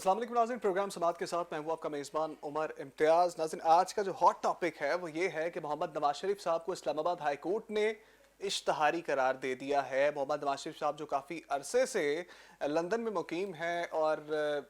अस्सलाम वालेकुम नाज़रीन, प्रोग्राम समात के साथ मैं हूँ आपका मेज़बान उमर इम्तियाज़। नाज़रीन, आज का जो हॉट टॉपिक है वो ये है कि मोहम्मद नवाज शरीफ साहब को इस्लामाबाद हाई कोर्ट ने इश्तहारी करार दे दिया है। मोहम्मद नवाज शरीफ साहब जो काफ़ी अरसे से लंदन में मुकीम हैं और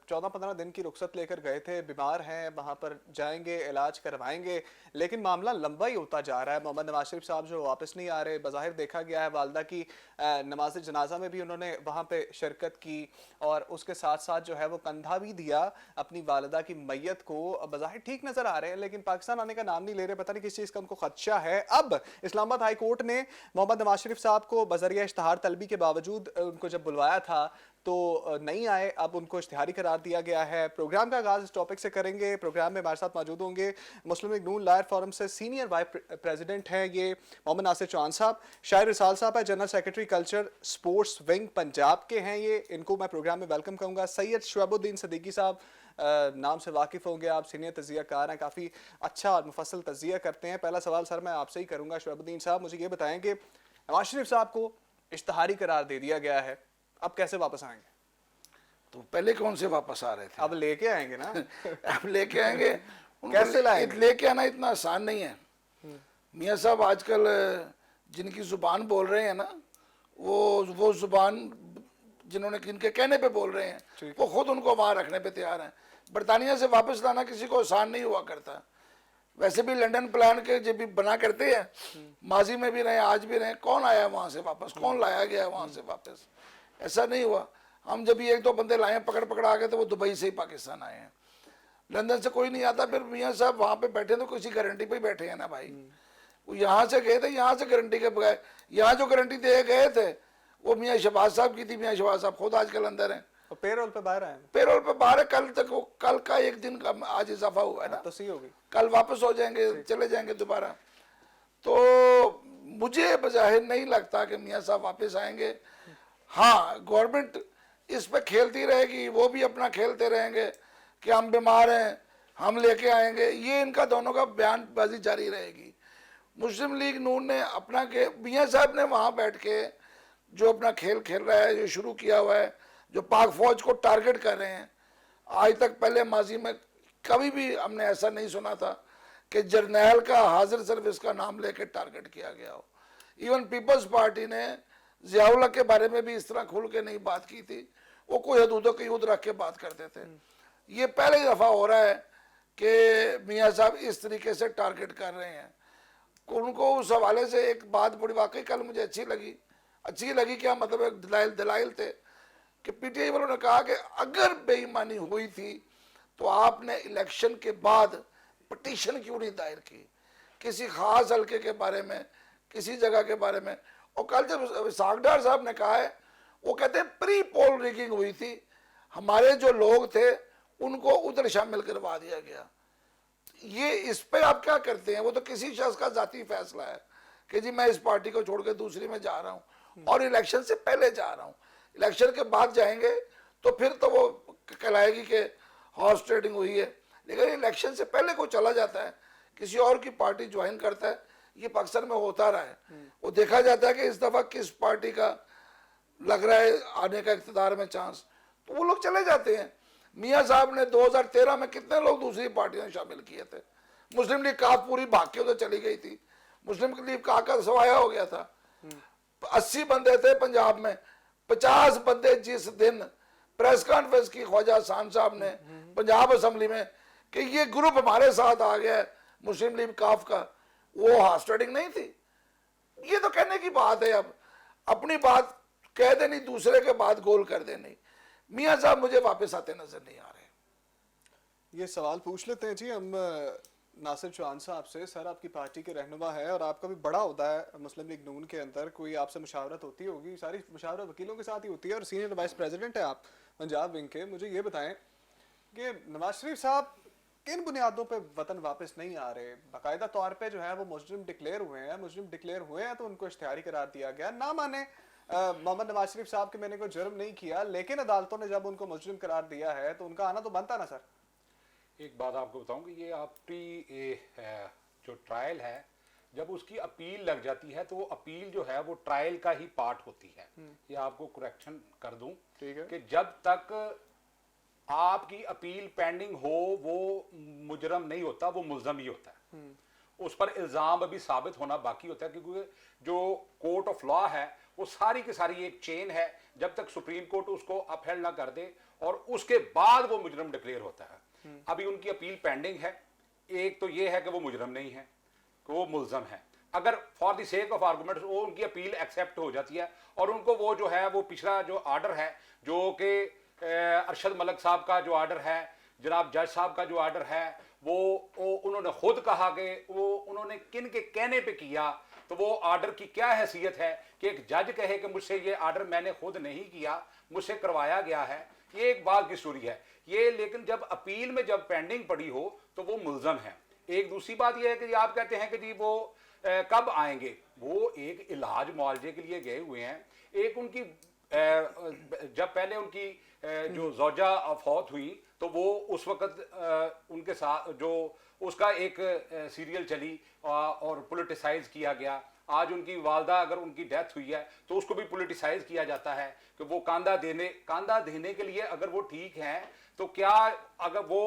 14-15 दिन की रुख्सत लेकर गए थे, बीमार हैं, वहाँ पर जाएंगे, इलाज करवाएंगे, लेकिन मामला लंबा ही होता जा रहा है। मोहम्मद नवाज शरीफ साहब जो वापस नहीं आ रहे, बज़ाहिर देखा गया है वालदा की नमाज जनाजा में भी उन्होंने वहाँ पे शिरकत की और उसके साथ साथ जो है वो कंधा भी दिया अपनी वालदा की मैयत को। बज़ाहिर ठीक नजर आ रहे हैं, लेकिन पाकिस्तान आने का नाम नहीं ले रहे, पता नहीं किस चीज़ का उनको खदशा है। अब इस्लामाबाद हाई कोर्ट ने मोहम्मद नवाज शरीफ साहब को बजरिया इश्तहार तलबी के बावजूद उनको जब बुलवाया था तो नहीं आए, अब उनको इश्तिहारी करार दिया गया है। प्रोग्राम का आगाज इस टॉपिक से करेंगे। प्रोग्राम में हमारे साथ मौजूद होंगे मुस्लिम लीग नून लायर फोरम से सीनियर वाइस प्रेसिडेंट हैं ये मोहम्मद नासिर चौहान साहब, शायर रिसाल साहब है, general secretary culture sports wing Punjab के हैं ये, इनको मैं प्रोग्राम में वेलकम करूंगा। सैयद शुएबुद्दीन सिद्दीकी साहब, नाम से वाकिफ़ होंगे आप, सीनियर तजियाकार हैं, काफ़ी अच्छा और मुफस्सल तजिया करते हैं। पहला सवाल सर मैं आपसे ही करूंगा। शुएबुद्दीन साहब, मुझे ये बताएं कि नवाज शरीफ साहब को इश्तहारी करार दे दिया गया है, अब कैसे वापस आएंगे? तो पहले कौन से वापस आ रहे थे? अब लेके आएंगे ना। अब लेके आएंगे। कैसे लाएंगे? लेके आना इतना आसान नहीं है मियाँ साहब। आजकल जिनकी जुबान बोल रहे हैं ना, वो जुबान जिन्होंने किनके कहने पे बोल रहे हैं वो खुद उनको वहां रखने पे तैयार हैं। बरतानिया से वापस लाना किसी को आसान नहीं हुआ करता। वैसे भी लंदन प्लान के जब भी बना करते हैं, माजी में भी रहे, आज भी रहे, कौन आया वहां से वापस, कौन लाया गया वहां से वापस? ऐसा नहीं हुआ। हम जब भी एक दो बंदे लाए पकड़ पकड़ आ गए तो वो दुबई से ही पाकिस्तान आए हैं, लंदन से कोई नहीं आता। फिर मियाँ साहब वहां पे बैठे तो किसी गारंटी पे ही बैठे हैं ना भाई। वो यहाँ से गए थे, यहाँ से गारंटी के बगैर, यहाँ जो गारंटी दे गए थे वो मियाँ शहबाज साहब की थी। मियाँ शहबाज साहब खुद आजकल अंदर हैं, पेरोल पे बाहर आए, पेरोल पे बाहर है। कल तक वो, कल का एक दिन का आज इजाफा हुआ है ना, तो सही होगी, कल वापस हो जाएंगे, चले जाएंगे दोबारा। तो मुझे बज़ाहिर नहीं लगता कि मियाँ साहब वापस आएंगे। हाँ, गवर्नमेंट इस पे खेलती रहेगी, वो भी अपना खेलते रहेंगे कि हम बीमार हैं, हम लेके आएंगे। ये इनका दोनों का बयानबाजी जारी रहेगी। मुस्लिम लीग नून ने अपना के मियाँ साहब ने वहाँ बैठ के जो अपना खेल खेल रहा है, जो शुरू किया हुआ है, जो पाक फौज को टारगेट कर रहे हैं, आज तक पहले माजी में कभी भी हमने ऐसा नहीं सुना था कि जर्नैल का हाजिर सर्विस का नाम लेके टारगेट किया गया हो। इवन पीपल्स पार्टी ने ज़ियाउल्लाह के बारे में भी इस तरह खुल के नहीं बात की थी, वो कोई हदूदों की हद रख के बात करते थे। ये पहली दफ़ा हो रहा है कि मियाँ साहब इस तरीके से टारगेट कर रहे हैं। उनको उस हवाले से एक बात बड़ी वाकई कल मुझे अच्छी लगी क्या मतलब एक दलाइल थे कि पीटीआई वालों ने कहा कि अगर बेईमानी हुई थी तो आपने इलेक्शन के बाद पिटीशन क्यों नहीं दायर की किसी खास हल्के के बारे में, किसी जगह के बारे में। और कल जब सागडार साहब ने कहा है, वो कहते हैं प्री पोल रिगिंग हुई थी, हमारे जो लोग थे उनको उधर शामिल करवा दिया गया। ये इस पे आप क्या करते हैं? वो तो किसी शख्स का जाती फैसला है कि जी मैं इस पार्टी को छोड़ के दूसरी में जा रहा हूँ और इलेक्शन से पहले जा रहा हूँ। इलेक्शन के बाद जाएंगे तो फिर तो वो कहलाएगी कि हॉर्स ट्रेडिंग हुई है, लेकिन इलेक्शन से पहले कोई चला जाता है, किसी और की पार्टी ज्वाइन करता है, ये पाकिस्तान में होता रहा है। वो देखा जाता है कि इस दफ़ा किस पार्टी का लग रहा है आने का इक़्तिदार में चांस, तो वो लोग चले जाते हैं। मियाँ साहब ने 2013 में कितने लोग दूसरी पार्टियों में शामिल किए थे? मुस्लिम लीग काफ पूरी भाग के उधर चली गई थी, मुस्लिम लीग का सवाया हो गया था। 80 बंदे थे पंजाब में, 50 बंदे जिस दिन प्रेस कॉन्फ्रेंस की ख्वाजा खान साहब ने पंजाब असम्बली में कि ये ग्रुप हमारे साथ आ गया है मुस्लिम लीग काफ का, वो हॉर्स ट्रेडिंग नहीं थी। ये तो कहने की बात है, अब अपनी बात कह देनी, दूसरे के बात गोल कर देनी। मियाँ साहब मुझे वापस आते नजर नहीं आ रहे। ये सवाल पूछ लेते हैं जी हम नासिर चौहान साहब से। सर, आपकी पार्टी के रहनुमा है और आपका भी बड़ा होता है मुस्लिम लीग नून के अंदर, कोई आपसे मुशावरत होती होगी, सारी मुशावरत वकीलों के साथ ही होती है और सीनियर वाइस प्रेसिडेंट है आप पंजाब विंग के। मुझे ये बताएं कि नवाज शरीफ साहब किन बुनियादों पे वतन वापस नहीं आ रहे? बाकायदा तौर पे जो है वो मुस्लिम डिक्लेयर हुए हैं तो उनको इश्तिहारी करार दिया गया। ना माने मोहम्मद नवाज शरीफ साहब के मैंने कोई जुर्म नहीं किया, लेकिन अदालतों ने जब उनको मुजरिम करार दिया है तो उनका आना तो बनता ना सर। एक बात आपको बताऊं कि ये आपकी जो ट्रायल है, जब उसकी अपील लग जाती है तो वो अपील जो है वो ट्रायल का ही पार्ट होती है। ये आपको करेक्शन कर दूं कि जब तक आपकी अपील पेंडिंग हो वो मुजरम नहीं होता, वो मुल्जम ही होता है। उस पर इल्जाम अभी साबित होना बाकी होता है, क्योंकि जो कोर्ट ऑफ लॉ है वो सारी की सारी एक चेन है, जब तक सुप्रीम कोर्ट उसको अपहेल्ड ना कर दे और उसके बाद वो मुजरम डिक्लेयर होता है। अभी उनकी अपील पेंडिंग है। एक तो ये है कि वो मुजरम नहीं है, कि वो मुल्जम है। अगर for the sake of argument वो उनकी अपील एक्सेप्ट हो जाती है और उनको वो जो है वो पिछला जो आर्डर है, जो कि अरशद मलिक साहब का जो आर्डर है, जनाब जज साहब का जो आर्डर है, वो उन्होंने खुद कहा कि वो उन्होंने किन के कहने पे किया, तो वो आर्डर की क्या हैसियत है कि एक जज कहे कि मुझसे ये आर्डर मैंने खुद नहीं किया, मुझसे करवाया गया है, ये एक बात की स्टोरी है ये। लेकिन जब अपील में जब पेंडिंग पड़ी हो तो वो मुल्जम है। एक दूसरी बात यह है कि आप कहते हैं कि जी वो कब आएंगे, वो एक इलाज मुआवजे के लिए गए हुए हैं। एक उनकी जब पहले उनकी जो ज़ौजा फौत हुई तो वो उस वक्त उनके साथ जो उसका एक सीरियल चली और पोलिटिसाइज किया गया। आज उनकी वालदा अगर उनकी डेथ हुई है तो उसको भी पोलिटिसाइज किया जाता है कि वो कांदा देने के लिए अगर वो ठीक हैं तो क्या अगर वो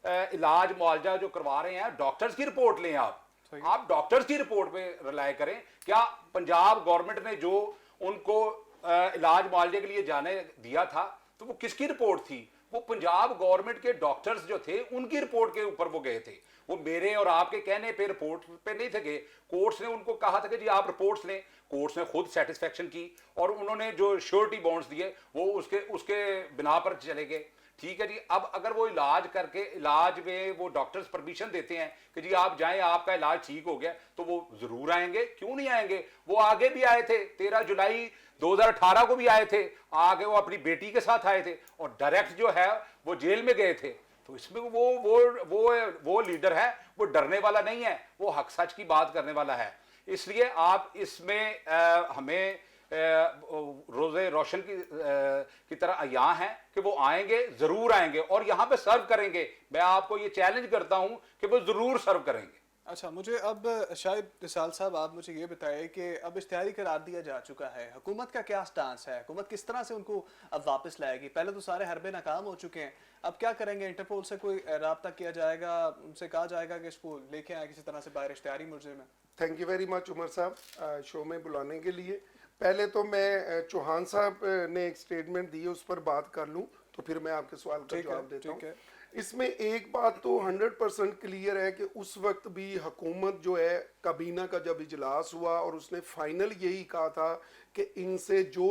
इलाज मुआवजा जो करवा रहे हैं, डॉक्टर्स की रिपोर्ट लें आप डॉक्टर्स की रिपोर्ट पे रिलाई करें। क्या पंजाब गवर्नमेंट ने जो उनको इलाज मुआवजे के लिए जाने दिया था तो वो किसकी रिपोर्ट थी? वो पंजाब गवर्नमेंट के डॉक्टर्स जो थे उनकी रिपोर्ट के ऊपर वो गए थे। वो मेरे और आपके कहने पे रिपोर्ट पे नहीं थे गए। कोर्ट्स ने उनको कहा था कि जी आप रिपोर्ट्स लें। कोर्ट्स ने खुद सेटिस्फेक्शन की और उन्होंने जो श्योरिटी बॉन्ड्स दिए वो उसके बिना पर चले गए। ठीक है जी। अब अगर वो इलाज करके इलाज में वो डॉक्टर्स परमिशन देते हैं कि जी आप जाएं, आपका इलाज ठीक हो गया, तो वो जरूर आएंगे। क्यों नहीं आएंगे? वो आगे भी आए थे, 13 जुलाई 2018 को भी आए थे, आगे वो अपनी बेटी के साथ आए थे और डायरेक्ट जो है वो जेल में गए थे। तो इसमें वो लीडर है, वो डरने वाला नहीं है, वो हक सच की बात करने वाला है। इसलिए आप इसमें हमें रोज़े रोशन की तरह अयां हैं कि वो आएंगे, जरूर आएंगे और यहाँ पे सर्व करेंगे। मैं आपको ये चैलेंज करता हूँ कि वो जरूर सर्व करेंगे। अच्छा, मुझे अब शायद रिसाल साहब आप मुझे ये बताएं कि अब इश्तिहारी करार दिया जा चुका है, हुकूमत का क्या स्टांस है? हुकूमत किस तरह से उनको अब वापस लाएगी? पहले तो सारे हरबे नाकाम हो चुके हैं, अब क्या करेंगे? इंटरपोल से कोई रब्ता किया जाएगा, उनसे कहा जाएगा कि इसको लेके आए किसी तरह से बाहर इश्तिहारी मुर्जे में? Thank you very much Umar साहब शो में बुलाने के लिए। पहले तो मैं चौहान साहब ने एक स्टेटमेंट दी है उस पर बात कर लूँ, तो फिर मैं आपके सवाल का जवाब देता हूँ। इसमें एक बात तो 100% क्लियर है कि उस वक्त भी हुकूमत जो है, काबीना का जब इजलास हुआ और उसने फाइनल यही कहा था कि इनसे जो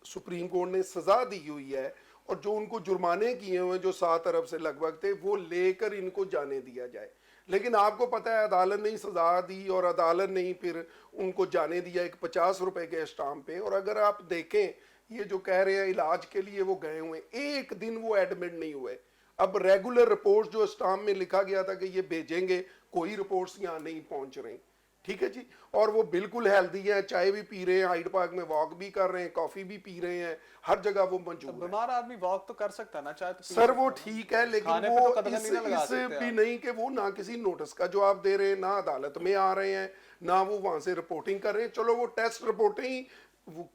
सुप्रीम कोर्ट ने सज़ा दी हुई है और जो उनको जुर्माने किए हुए हैं जो 7 अरब से लगभग थे, वो लेकर इनको जाने दिया जाए। लेकिन आपको पता है अदालत ने सज़ा दी और अदालत ने ही फिर उनको जाने दिया एक 50 रुपए के स्टाम्प पे। और अगर आप देखें, ये जो कह रहे हैं इलाज के लिए वो गए हुए, एक दिन वो एडमिट नहीं हुए। अब रेगुलर रिपोर्ट जो स्टाम्प में लिखा गया था कि ये भेजेंगे, कोई रिपोर्ट्स यहाँ नहीं पहुंच रही। ठीक है जी। और वो बिल्कुल हेल्दी है, चाय भी पी रहे हैं, हाइड पार्क में वॉक भी कर रहे हैं, कॉफी भी पी रहे हैं, हर जगह वो मौजूद है। बीमार आदमी वॉक तो कर सकता ना, चाहे तो सर वो ठीक है, लेकिन वो तो इस भी नहीं कि वो ना किसी नोटिस का जवाब दे रहे हैं, ना अदालत में आ रहे हैं, ना वो वहां से रिपोर्टिंग कर रहे हैं। चलो वो टेस्ट रिपोर्टिंग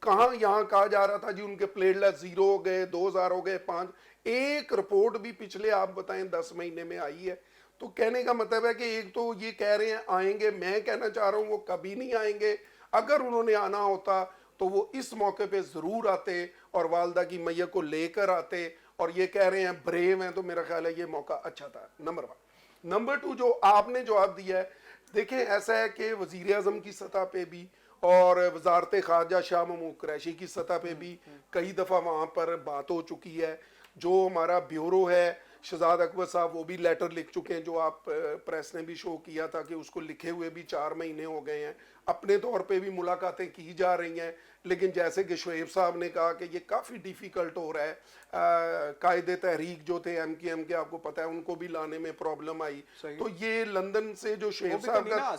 कहाँ, यहाँ कहा जा रहा था जी उनके प्लेटलेट 0 हो गए, 2000 हो गए, 5, एक रिपोर्ट भी पिछले आप बताएं 10 महीने में आई है। तो कहने का मतलब है कि एक तो ये कह रहे हैं आएंगे, मैं कहना चाह रहा हूँ वो कभी नहीं आएंगे। अगर उन्होंने आना होता तो वो इस मौके पे जरूर आते और वालदा की मैया को लेकर आते। और ये कह रहे हैं ब्रेव हैं, तो मेरा ख्याल है ये मौका अच्छा था, नंबर 1। नंबर 2, जो आपने जवाब दिया है, देखें ऐसा है कि वजीर आजम की सतह पे भी और वजारत खारजा शाह महमूद कुरैशी की सतह पे भी कई दफ़ा वहाँ पर बात हो चुकी है। जो हमारा ब्यूरो है, शहजाद अकबर साहब, वो भी लेटर लिख चुके हैं, जो आप प्रेस ने भी शो किया था कि उसको लिखे हुए भी 4 महीने हो गए हैं। अपने तौर पे भी मुलाकातें की जा रही हैं, लेकिन जैसे कि शुएब साहब ने कहा कि ये काफ़ी डिफ़िकल्ट हो रहा है। कायदे तहरीक जो थे MKM के, आपको पता है उनको भी लाने में प्रॉब्लम आई। तो ये लंदन से जो शुएब साहब का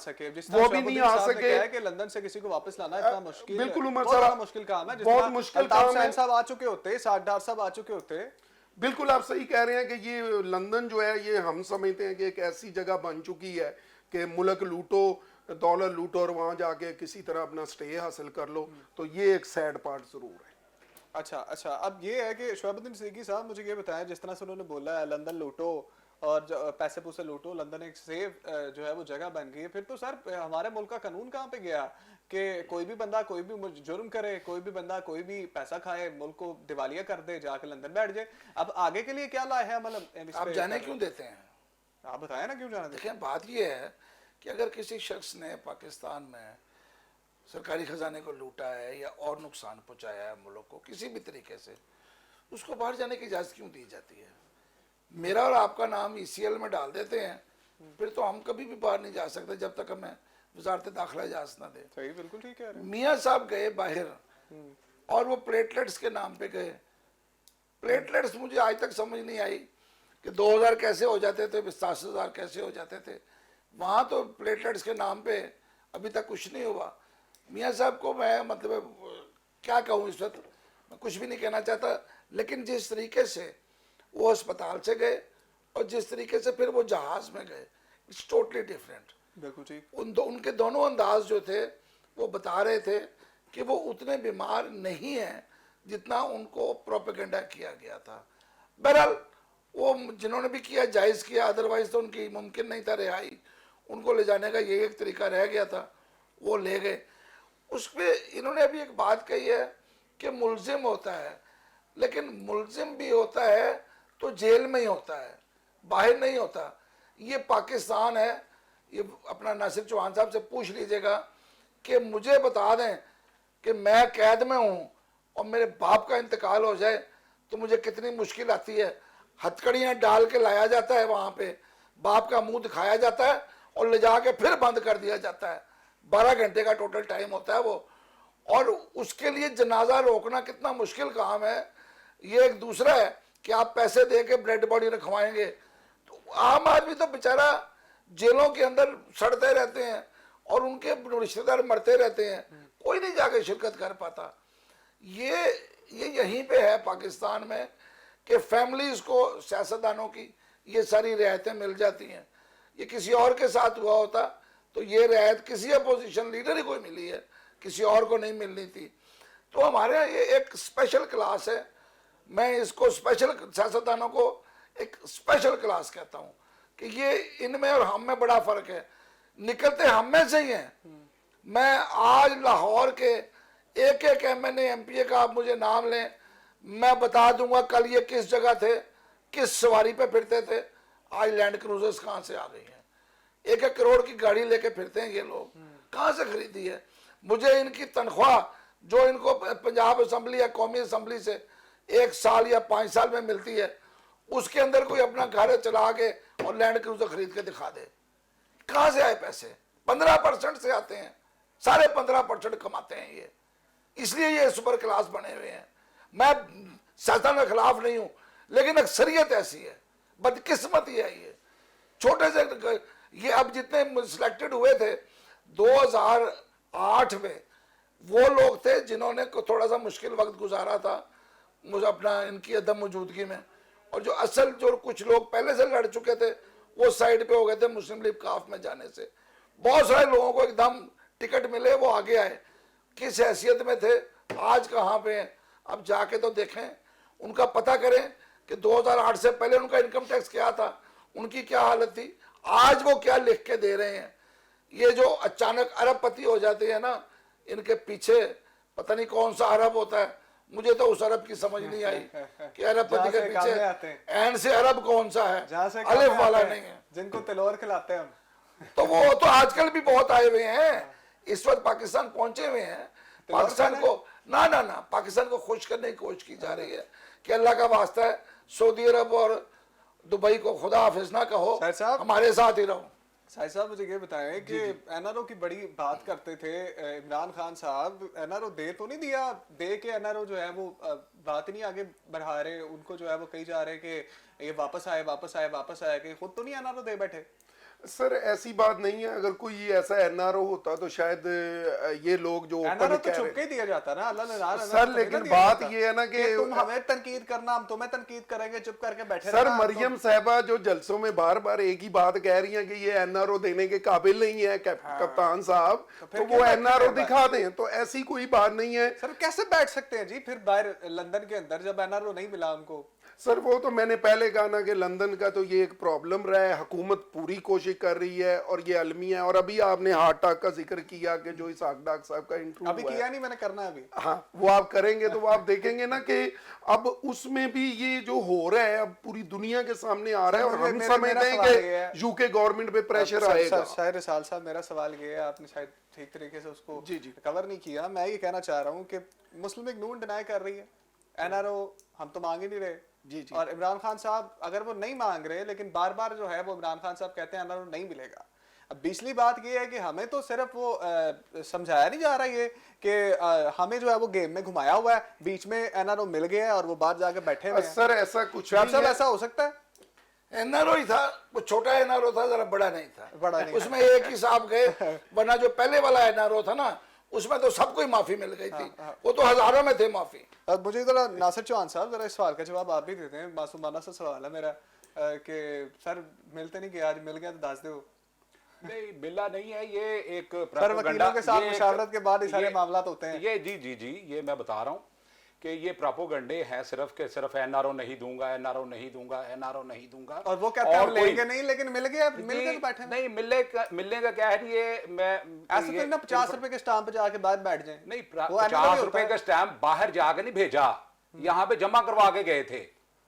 वो भी नहीं आ सके कि लंदन से किसी को वापस लाना इतना मुश्किल, बिल्कुल उमर साहब मुश्किल काम है। बहुत मुश्किल काम है। साहब आ चुके होते, साडडार साहब आ चुके होते। बिल्कुल आप सही कह रहे हैं कि ये लंदन जो है, ये हम समझते हैं कि एक ऐसी जगह बन चुकी है कि मुल्क लूटो, दौलत लूटो और वहां जाके किसी तरह अपना स्टे हासिल कर लो। तो ये एक सैड पार्ट जरूर है। अच्छा अच्छा, अब ये है कि शोहबुद्दीन सिद्दीकी साहब मुझे ये बताएं, जिस तरह से उन्होंने बोला है लंदन लूटो और पैसे पूसे लूटो, लंदन एक सेफ जो है वो जगह बन गई है, फिर तो सर हमारे मुल्क का कानून कहाँ पे गया कि कोई भी बंदा कोई भी जुर्म करे, कोई भी बंदा कोई भी पैसा खाए, मुल्क को दिवालिया कर दे, जाके लंदन बैठ जाए। अब आगे के लिए क्या लाए है, मतलब आप जाने क्यों देते हैं? आप बताएं ना क्यों जाना देते? देखिए बात ये है कि अगर किसी शख्स ने पाकिस्तान में सरकारी खजाने को लूटा है या और नुकसान पहुंचाया है मुल्क को किसी भी तरीके से, उसको बाहर जाने की इजाज़त क्यों दी जाती है? मेरा और आपका नाम ECL में डाल देते हैं, फिर तो हम कभी भी बाहर नहीं जा सकते जब तक हमें वजारत दाखिला इजाज़त ना दे। सही, बिल्कुल ठीक कह रहे हैं। मियाँ साहब गए बाहर और वो प्लेटलेट्स के नाम पे गए। प्लेटलेट्स मुझे आज तक समझ नहीं आई कि 2000 कैसे हो जाते थे, 50,000 कैसे हो जाते थे। वहाँ तो प्लेटलेट्स के नाम पे अभी तक कुछ नहीं हुआ। मियाँ साहब को मैं मतलब क्या कहूँ, इस वक्त मैं कुछ भी नहीं कहना चाहता, लेकिन जिस तरीके से वो अस्पताल से गए और जिस तरीके से फिर वो जहाज़ में गए, इट्स टोटली डिफरेंट। बिल्कुल ठीक। उनके दोनों अंदाज जो थे वो बता रहे थे कि वो उतने बीमार नहीं हैं जितना उनको प्रोपेगेंडा किया गया था। बहरहाल वो जिन्होंने भी किया जायज़ किया, अदरवाइज तो उनकी मुमकिन नहीं था रिहाई। उनको ले जाने का ये एक तरीका रह गया था, वो ले गए। उस पर इन्होंने अभी एक बात कही है कि मुलजिम होता है, लेकिन मुलजिम भी होता है तो जेल में ही होता है, बाहर नहीं होता। ये पाकिस्तान है। ये अपना नासिर चौहान साहब से पूछ लीजिएगा कि मुझे बता दें कि मैं कैद में हूँ और मेरे बाप का इंतकाल हो जाए तो मुझे कितनी मुश्किल आती है। हथकड़ियाँ डाल के लाया जाता है, वहाँ पे बाप का मुंह दिखाया जाता है और ले जाके फिर बंद कर दिया जाता है। 12 घंटे का टोटल टाइम होता है वो, और उसके लिए जनाजा रोकना कितना मुश्किल काम है। ये एक दूसरा है कि आप पैसे दे के ब्रेड बॉडी रखवाएंगे, तो आम आदमी तो बेचारा जेलों के अंदर सड़ते रहते हैं और उनके रिश्तेदार मरते रहते हैं, कोई नहीं जाके शिरकत कर पाता। ये यहीं पे है पाकिस्तान में कि फैमिलीज को, सियासतदानों की ये सारी रियायतें मिल जाती हैं। ये किसी और के साथ हुआ होता तो ये रियायत किसी अपोजिशन लीडर ही को मिली है, किसी और को नहीं मिलनी थी। तो हमारे यहाँ ये एक स्पेशल क्लास है। मैं इसको स्पेशल, सियासतदानों को एक स्पेशल क्लास कहता हूँ कि ये इनमें और हम में बड़ा फर्क है। निकलते हम में से ही हैं। मैं आज लाहौर के एक एक MNA MPA का आप मुझे नाम लें, मैं बता दूंगा कल ये किस जगह थे, किस सवारी पे फिरते थे। आज लैंड क्रूजर्स कहाँ से आ गई हैं? 1-1 करोड़ की गाड़ी लेके फिरते हैं ये लोग, कहाँ से खरीदी है? मुझे इनकी तनख्वाह जो इनको पंजाब असम्बली या कौमी असम्बली से 1 साल या 5 साल में मिलती है, उसके अंदर कोई अपना घर चला के और लैंड क्रूजर खरीद के दिखा दे। कहाँ से आए पैसे? 15% से आते हैं, सारे 15% कमाते हैं ये, इसलिए ये सुपर क्लास बने हुए हैं। मैं सियासत के खिलाफ नहीं हूं, लेकिन अक्सरियत ऐसी है, बदकिस्मती है ये। छोटे से ये अब जितने सिलेक्टेड हुए थे 2008 में, वो लोग थे जिन्होंने थोड़ा सा मुश्किल वक्त गुजारा था मुझे अपना इनकी अदम मौजूदगी में, और जो असल जो कुछ लोग पहले से लड़ चुके थे वो साइड पे हो गए थे मुस्लिम लीग काफ में जाने से। बहुत सारे लोगों को एकदम टिकट मिले, वो आगे आए। किस हैसियत में थे, आज कहाँ पे हैं? अब जाके तो देखें, उनका पता करें कि 2008 से पहले उनका इनकम टैक्स क्या था, उनकी क्या हालत थी, आज वो क्या लिख के दे रहे हैं। ये जो अचानक अरबपति हो जाते हैं ना, इनके पीछे पता नहीं कौन सा अरब होता है। मुझे तो उस अरब की समझ नहीं आई कि अरबपति के पीछे एंड से अरब कौन सा है, अलिफ वाला नहीं है, जिनको तिलौर खिलाते हैं हम। तो वो तो आजकल भी बहुत आए हुए हैं, इस वक्त पाकिस्तान पहुंचे हुए हैं। पाकिस्तान को ना पाकिस्तान को खुश करने की कोशिश की जा रही है कि अल्लाह का वास्ता है सऊदी अरब और दुबई को खुदा हाफिज ना कहो, हमारे साथ ही रहो। साहिब साहब मुझे ये बताएं कि NRO की बड़ी बात करते थे इमरान खान साहब, NRO दे तो नहीं दिया, दे के NRO जो है वो बात नहीं आगे बढ़ा रहे, उनको जो है वो कही जा रहे कि ये वापस आए कि खुद तो नहीं NRO दे बैठे। सर ऐसी बात नहीं है, अगर कोई ऐसा एनआरओ होता तो शायद ये लोग जो एनआरओ ओपन तो कह छुप रहे के ही दिया जाता ना, अल्लाह ने ना सर, लेकिन बात ये है ना कि तुम हमें तनकीद करना, हम तुम्हें तनकीद करेंगे, चुप करके बैठे सर रहना, मरियम साहबा जो जलसों में बार बार एक ही बात कह रही हैं कि ये एनआरओ देने के काबिल नहीं है कप्तान साहब, फिर तो क्यों वो बैठे एनआरओ हैं दिखा दें, तो ऐसी कोई बात नहीं है। सर कैसे बैठ सकते हैं जी फिर बाहर लंदन के अंदर जब एनआरओ नहीं मिला उनको? सर वो तो मैंने पहले कहा ना कि लंदन का तो ये एक प्रॉब्लम रहा है, हुकूमत पूरी कोशिश कर रही है और ये अलमिया है। और अभी आपने हार्ट अटैक का जिक्र किया कि जो इसाक डाक साहब का इंटरव्यू अभी किया नहीं, मैंने करना है अभी। हाँ वो आप करेंगे तो वो आप देखेंगे ना कि अब उसमें भी ये जो हो रहा है अब पूरी दुनिया के सामने आ रहा है, और हम समझते हैं कि यूके गवर्नमेंट पे प्रेशर आएगा। शायद रिसाल साहब मेरा सवाल ये है, आपने शायद ठीक तरीके से उसको जी कवर नहीं किया। मैं ये कहना चाह रहा हूँ कि मुस्लिम लीग नून डिनाई कर रही है एनआरओ, हम तो मांग ही नहीं रहे जी। और इमरान खान साहब अगर वो नहीं मांग रहे, लेकिन बार बार जो है वो इमरान खान साहब कहते हैं एनआरओ नहीं मिलेगा। अब पिछली बात ये है कि हमें तो सिर्फ वो समझाया नहीं जा रहा ये कि हमें जो है वो गेम में घुमाया हुआ है, बीच में एनआरओ मिल गया है और वो बाहर जाके बैठे हुए हैं। सर ऐसा कुछ शोएब नहीं साहब है। ऐसा हो सकता है? एनआरओ ही था, वो छोटा एनआरओ था, जरा बड़ा नहीं था, बड़ा नहीं उसमें एक ही साहब गए, वरना जो पहले वाला एनआरओ था ना उसमें तो सबको ही माफी मिल गई थी, वो तो हजारों में थे माफी। अब मुझे जरा नासिर चौहान साहब जरा इस सवाल का जवाब आप भी देते हैं, मासूमाना सा सवाल है मेरा कि सर मिलते नहीं कि आज मिल गया तो दास दो। नहीं मिला नहीं है, ये एक सर वकीलों के साथ मुशावरत के बाद ये सारे मामला होते हैं। ये जी ये मैं बता रहा हूँ कि ये प्रोपोगंडे हैं सिर्फ के सिर्फ एनआरओ नहीं दूंगा, एनआरओ नहीं दूंगा, एनआरओ नहीं दूंगा, और वो कहते हैं हम लेंगे नहीं, लेकिन मिल गया, मिल गए तो बैठे हैं। नहीं मिलने का क्या है, ये मैं ऐसा तो ना 50 रुपए के स्टाम्प पे जाके बाहर बैठ जाए। नहीं, वो NRO 50 होता रुपए है। का स्टैम्प बाहर जाके नहीं भेजा, यहाँ पे जमा करवा के गए थे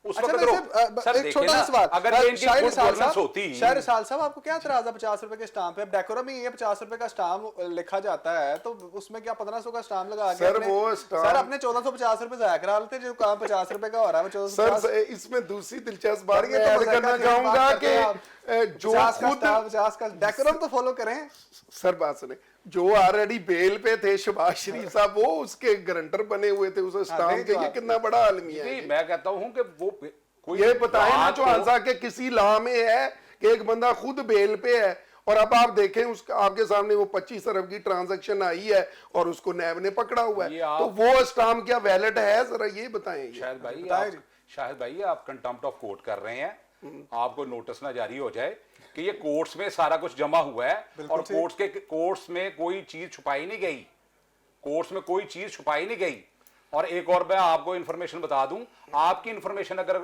उस अच्छा वक्त। वैसे, सर एक देखिए छोटा सा ना, सवाल, अगर ये इनकी शायद गुड रिसाल गवर्नेंस साहब, होती, शायद रिसाल साहब आपको क्या एतराज है 50 रुपए के स्टाम्प पे? अब डेकोरम ही है 50 रुपए का स्टाम्प लिखा जाता है, तो उसमें क्या 1500 का स्टाम्प लगा के सर वो सर अपने 1450 रुपए जाया करा लेते, जो काम 50 रुपए का हो रहा है वो 1450। सर इसमें दूसरी दिलचस्प बात ये मैं तो ऐड मजाक करना की चाहूंगा बात करते हैं आप। कि जो 50 का खुद स्टाम्प, 50 का डेकोरम तो फॉलो करें। सर बात सुने, जो ऑलरेडी बेल पे थे शहबाज शरीफ साहब, वो उसके गारंटर बने हुए थे उस स्टाम्प के, ये कितना बड़ा अलमिया है। मैं कहता हूँ कि वो कोई ये बताएं ना बात चौहान तो- साहब के किसी लॉ में है कि एक बंदा खुद बेल पे है और अब आप देखें उसका आपके सामने वो 25 अरब की ट्रांजैक्शन आई है और उसको नैब ने पकड़ा हुआ ये है, आप- तो वो स्टाम्प क्या वैलिड है? जरा ये बताएं। ये शायद भाई आप कंटेम्प्ट ऑफ कोर्ट कर रहे हैं, आपको नोटिस ना जारी हो जाए कि ये कोर्ट्स में सारा कुछ जमा हुआ है और कोर्ट्स में कोई चीज छुपाई नहीं गई, कोर्ट्स में कोई चीज छुपाई नहीं गई। और एक और मैं आपको इंफॉर्मेशन बता दूं, आपकी इंफॉर्मेशन अगर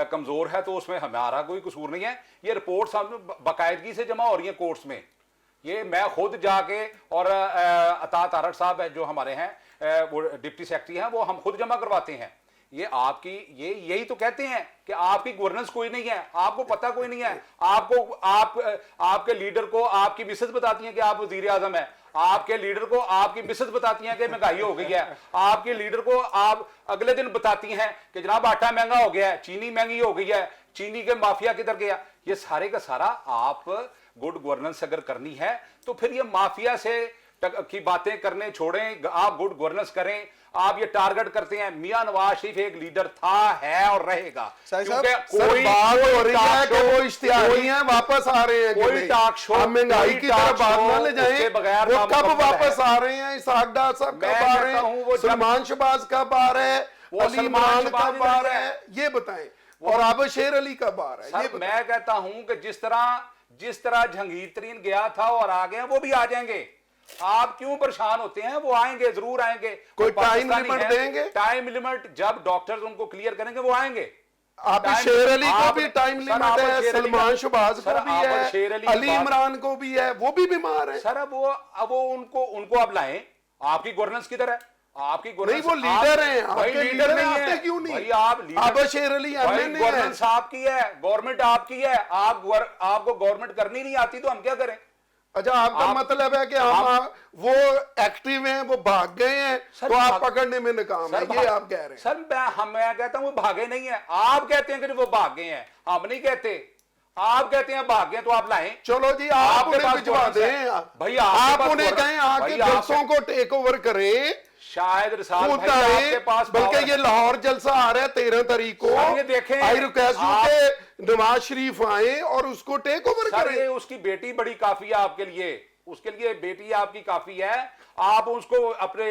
कमजोर है तो उसमें हमारा कोई कसूर नहीं है, ये रिपोर्ट्स बाकायदगी से जमा हो रही है कोर्ट्स में। ये मैं खुद जाके और अता तारड़ साहब जो हमारे हैं वो डिप्टी सेक्रेटरी हैं, वो हम खुद जमा करवाते हैं। ये आपकी यही तो कहते हैं कि आपकी गवर्नेंस कोई नहीं है, आपको पता कोई नहीं है, आपके लीडर को आपकी मिसेस बताती हैं कि आप वजीर आजम है, आपके लीडर को आपकी मिसेस बताती हैं कि महंगाई हो गई है, आपके लीडर को आप अगले दिन बताती हैं कि जनाब आटा महंगा हो गया है, चीनी महंगी हो गई है, चीनी के माफिया किधर गया। ये सारे का सारा आप गुड गवर्नेंस अगर करनी है तो फिर ये माफिया से की बातें करने छोड़ें, आप गुड गवर्नेंस करें। आप ये टारगेट करते हैं, मियां नवाज शरीफ एक लीडर था, है और रहेगा, क्योंकि कोई बात हो रही है कि वो इश्तिहारी हैं, वापस आ रहे हैं, कोई टॉक शो महंगाई की तरफ बात ना ले जाएं, वो कब वापस आ रहे हैं? इसाक डार साहब कब आ रहे हैं? सलमान शहबाज कब आ रहे हैं? अली इमरान कब आ रहे हैं? ये बताएं। और अब शेर अली कब आ रहा है? ये मैं कहता हूं कि जिस तरह जहांगीर तरीन गया था और आ गए, वो भी आ जाएंगे। आप क्यों परेशान होते हैं? वो आएंगे, जरूर आएंगे। कोई टाइम लिमिट देंगे? टाइम लिमिट जब डॉक्टर्स उनको क्लियर करेंगे वो आएंगे। आप शेर अली को भी टाइम लिमिट है, सलमान शहबाज को भी है, अली इमरान को भी है, वो भी बीमार है। सर अब वो उनको अब लाएं। आपकी गवर्नेंस किधर है? आपकी नहीं, वो लीडर हैं, आपके लीडर नहीं है, क्यों नहीं? भाई आप अब शेर अली गवर्नेंस आपकी है, गवर्नमेंट आपकी है, आपको गवर्नमेंट करनी नहीं आती तो हम क्या करें? अच्छा, आपका मतलब है कि हम वो एक्टिव हैं, वो भाग गए हैं, तो आप पकड़ने में नाकाम है, ये आप कह रहे हैं? सर मैं कहता हूं वो भागे नहीं है, आप कहते हैं कि वो भाग गए हैं, हम नहीं कहते। आप कहते हैं भाग गए तो आप लाएं। चलो जी, आप उन्हें भिजवा दें, भाई आप उन्हें कहें आके जलसों को टेक ओवर करें, शायद रिसाल खुद भाई आए, आपके पास power बल्कि ये है। लाहौर जलसा आ रहा है 13 तारीख को। सर, ये देखें, आई रिक्वेस्ट यू आप- के नवाज शरीफ आए और उसको टेक ओवर सर करें। ये उसकी बेटी बड़ी काफी है आपके लिए, उसके लिए बेटी आपकी काफी है। आप उसको अपने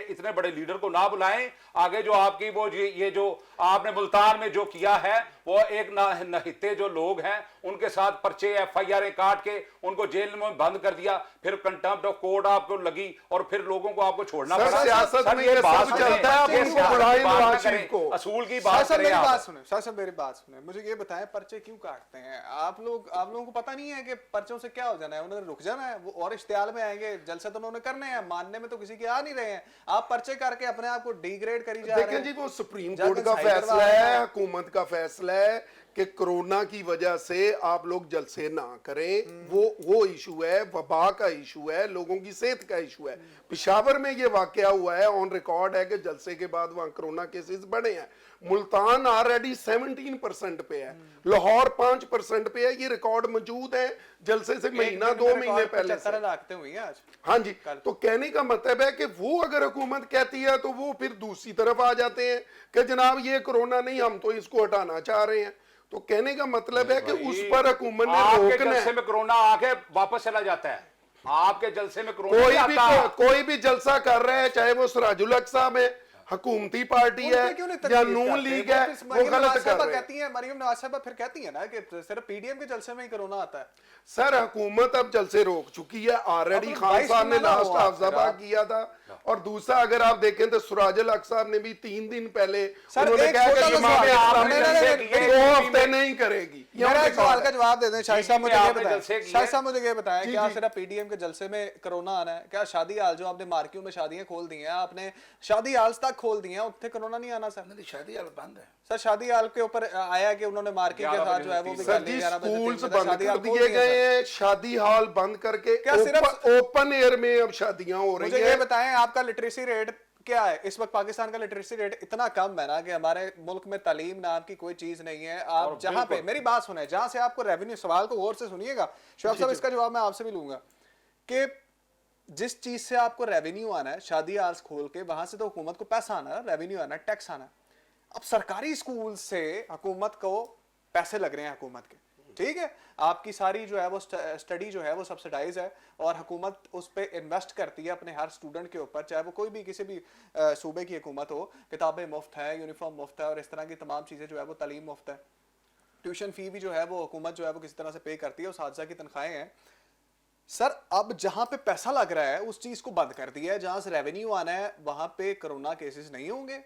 इतने बड़े लीडर को ना बुलाएं। आगे जो आपकी वो ये जो आपने मुल्तान में जो किया है, वो एक नहिते जो लोग हैं उनके साथ पर्चे FIR काट के उनको जेल में बंद कर दिया, फिर कंटेम्प्ट ऑफ कोर्ट आपको लगी और फिर लोगों को आपको छोड़ना सर, पड़ा। सियासत सर, में ये ये बात सब सुने, चलता है, आप ये उनको सियासत की बुलाएं बात ना नवाज करें, शरीफ को। असूल की शाह बात साहब करें मेरी बात आप। सुने, शाह साहब मेरी बात सुने, मुझे ये बताएं पर्चे क्यों काटते हैं आप लोगों को पता नहीं है कि पर्चों से क्या हो जाना है, उन्होंने रुक जाना है, वो और इश्तिहार में आएंगे, जलसे तो उन्होंने करने हैं, मानने में तो किसी के आ नहीं रहे हैं, आप पर्चे करके अपने आप को डिग्रेड करी जा रहे हैं। देखें जी, वो सुप्रीम जाके कोर्ट का साइबर फैसला वाले है, हैं। हुकूमत का फैसला है कि कोरोना की वजह से आप लोग जलसे ना करें। वो इशू है, वबा का इशू है, लोगों की सेहत का इशू है। पेशावर में ये वाकया हुआ है, ऑन रिकॉर्ड है कि जलसे के बाद वहां कोरोना केसेस बढ़े हैं। मुल्तान ऑलरेडी 17% पे है, लाहौर 5% पे है, ये रिकॉर्ड मौजूद है जलसे से महीना 2 महीने पहले से। रखते हुए हैं आज। हाँ जी, तो कहने का मतलब है कि वो अगर हुकूमत कहती है तो वो फिर दूसरी तरफ आ जाते हैं कि जनाब ये कोरोना नहीं, हम तो इसको हटाना चाह रहे हैं। तो कहने का मतलब है कि उस पर हुकूमत ने आपके रोकना जलसे है। में कोरोना आके वापस चला जाता है, आपके जलसे में कोरोना नहीं आता। कोई भी जलसा कर रहा है, चाहे वो सराजुल हक साहब है, हुकूमती पार्टी है उन पे क्यों नहीं या तनकीद नून करते? लीग है, फिर वो मरियम गलत नवाज कर साहबा रहे हैं। कहती हैं, मरियम नवाज साहबा फिर कहती है ना कि सिर्फ पीडीएम के जलसे में ही कोरोना आता है। सर हुकूमत अब जलसे रोक चुकी है ऑलरेडी। अब खान 22 साहब ने दिन ना लास्ट हुआ हाफजाबा फिर आप। किया था, और दूसरा अगर आप देखें तो सुराजुल हक साहब ने भी 3 दिन पहले सर, उन्होंने एक कहा छोटा कि सा इमाम सवाल है, इस्लाम आपने ने ना- जलसे किए, 2 हफ्ते नहीं करेगी। ये मेरा उनके एक सवाल सवाल का है। जवाब दे दें शाहिद साहब, मुझे में ये आपने बताएं, जलसे किए। शाहिद साहब मुझे ये बताएं, जी, क्या जी। सिर्फ पीडीएम के जलसे में कोरोना आना है? क्या शादी हाल जो आपने मार्कियों में शादियां खोल दी हैं, आपने शादी हाल तक खोल दी हैं, उत्थे कोरोना नहीं आना? सर नहीं, शादी हाल बंद है। सर शादी हाल के ऊपर आया कि उन्होंने मार्की के 11 साथ बजे जो है से वो भी 3 कर सर ली, जी, 11 बजे से 3 स्कूल्स बजे बंद शादी कर हाल खोल दिए दिए गए सर। हैं, शादी हॉल बंद करके क्या सिर्फ- ओपन एयर में अब शादियां हो रही मुझे ये हैं। बताएं, आपका लिटरेसी रेट क्या है इस वक्त? पाकिस्तान का लिटरेसी रेट इतना कम है ना कि हमारे मुल्क में तालीम नाम की कोई चीज नहीं है। आप जहां पे, मेरी बात सुने, जहां से आपको रेवेन्यू, सवाल को गौर से सुनिएगा शोएब साहब, इसका जवाब मैं आपसे भी लूंगा कि जिस चीज से आपको रेवेन्यू आना है, शादी हाल्स खोल के, वहां से तो हुकूमत को पैसा आना है, रेवेन्यू आना है, टैक्स आना है। अब सरकारी स्कूल से हुकूमत को पैसे लग रहे हैं, हुकूमत के, ठीक है, आपकी सारी जो है वो स्टडी जो है वो सब्सिडाइज है और हुकूमत उस पर इन्वेस्ट करती है अपने हर स्टूडेंट के ऊपर, चाहे वो कोई भी किसी भी सूबे की हुकूमत हो। किताबें मुफ्त है, यूनिफॉर्म मुफ्त है और इस तरह की तमाम चीज़ें जो है वो तालीम मुफ्त है। ट्यूशन फी भी जो है वो हुकूमत जो है वो किसी तरह से पे करती है, उस हादसा की तनख्वाहें हैं। सर अब जहां पे पैसा लग रहा है उस चीज को बंद कर दिया है, जहां से रेवेन्यू आना है वहां पे कोरोना केसेस नहीं होंगे।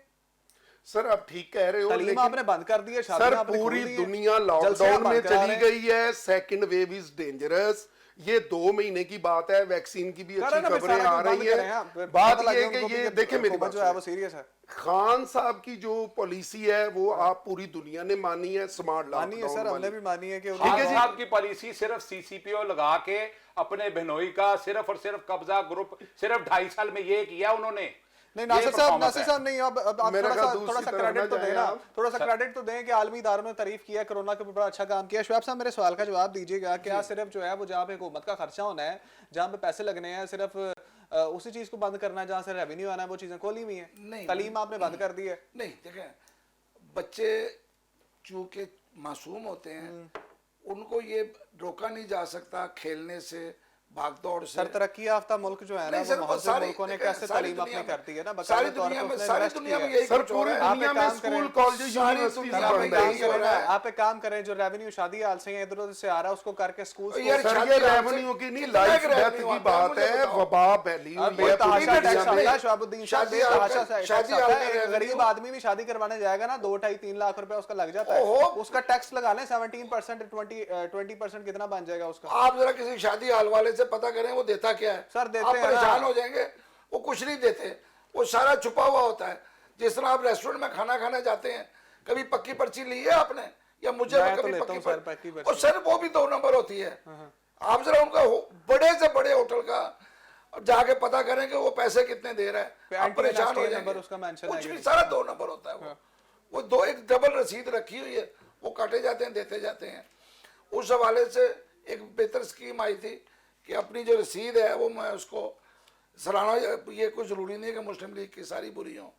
सर आप ठीक कह रहे हो, तालीम लेकिन आपने बंद कर दी है, सर शादियां आपने खोल पूरी दी हैं, दुनिया जलसे लॉकडाउन आप में बंद करा चली रहे हैं। गई है। Second wave is dangerous. ये 2 महीने की बात है, वैक्सीन की भी करें अच्छी ना, फिर खबरें सारा आ कुछ बंद रही करें, है। हाँ, फिर बात पता लग ये गया है कि उनको ये कि देखें मेरी हुकूमत बात जो है वो सुनिए। सीरियस है। खान साहब की जो पॉलिसी है वो आप पूरी दुनिया ने मानी है, स्मार्ट मानी है सर, लॉकडाउन हमने वाली। भी मानी है कि खान है जी। साहब की पॉलिसी सिर्फ CCPO लगा के अपने बहनोई का सिर्फ और सिर्फ कब्जा ग्रुप सिर्फ 2.5 साल में ये किया उन्होंने। नहीं, ये performance है। नासिर साहब नहीं, अब आप मेरा ख्याल थोड़ा दूसरी सा तरफ क्रेडिट ना तो जाएं देना, आप। थोड़ा सा क्रेडिट तो दें कि आलमी इदारों ने तारीफ किया, कोरोना के ऊपर बड़ा अच्छा काम किया। शोएब साहब मेरे सवाल का जवाब दीजिएगा, क्या सिर्फ जो है वो जहाँ पे हुकूमत का खर्चा होना है, जहाँ पे पैसे लगने हैं, सिर्फ उसी चीज को बंद करना है जहाँ से रेवेन्यू आना है, वो चीजें खोली हुई हैं? नहीं, तालीम आपने बंद कर दी है। नहीं, देखें, बच्चे चूंकि मासूम होते हैं, उनको ये रोका नहीं जा सकता खेलने से, भागदौड़ से। सर तरक्की याफ्ता मुल्क जो है ना, नहीं वो सर, वो बहुत से सारी मुल्कों ने देखें, कैसे सारी तालीम अपनी दुनिया में- करती है ना, सारी बाकायदा तौर दुनिया पर में उसने सारी invest दुनिया में किया है। यही सर कुछ हो पूरी रहा है। दुनिया आप में एक काम स्कूल करें, कॉलेज सारी यूनिवर्सिटी दुनिया बन में रही यही हो है। रहा है। आप एक काम करें, जो रेवेन्यू शादी हाल से है इधर उधर से आ रहा है उसको करके स्कूल यार, सर शादी ये हाल से रेवेन्यू की नहीं, कितना लाइफ revenue डेथ आता की है, बात मुझे है। बताओ। वबा फैली हुई है पूरी दुनिया में। शहाबुद्दीन शादी साहब, हाल का- टैक्स शादी आता हाल है। का एक revenue- गरीब आदमी भी शादी करवाने जाएगा ना, 2-2.5-3 लाख रुपए उसका लग जाता है। ओहो। उसका टैक्स लगा लें 17%, 20% कितना बन जाएगा उसका? आप जरा किसी शादी हाल वाले से पता करें वो देता क्या है। सर, देते आप हैं ना। परेशान हो जाएंगे, वो कुछ नहीं देते, वो सारा छुपा हुआ होता है। जिस तरह आप रेस्टोरेंट में खाना खाने जाते हैं, कभी पक्की पर्ची ली है आपने, या मुझे मैं तो कभी लेता पक्की हूं सर, पक्की पर्ची। और सर वो भी 2 नंबर होती है। आप जरा उनका बड़े से बड़े होटल का जाके पता करें कि वो पैसे कितने दे रहा है, आप परेशान हो नंबर जाएंगे। उसका mention कुछ है भी कि- सारा 2 नंबर होता है। वो 2 एक डबल रसीद रखी हुई है, वो काटे जाते हैं, देते जाते हैं। उस हवाले से एक बेहतर स्कीम आई थी कि अपनी जो रसीद है वो मैं उसको सराहना, ये कोई ज़रूरी नहीं है कि मुस्लिम लीग की सारी बुरी हों।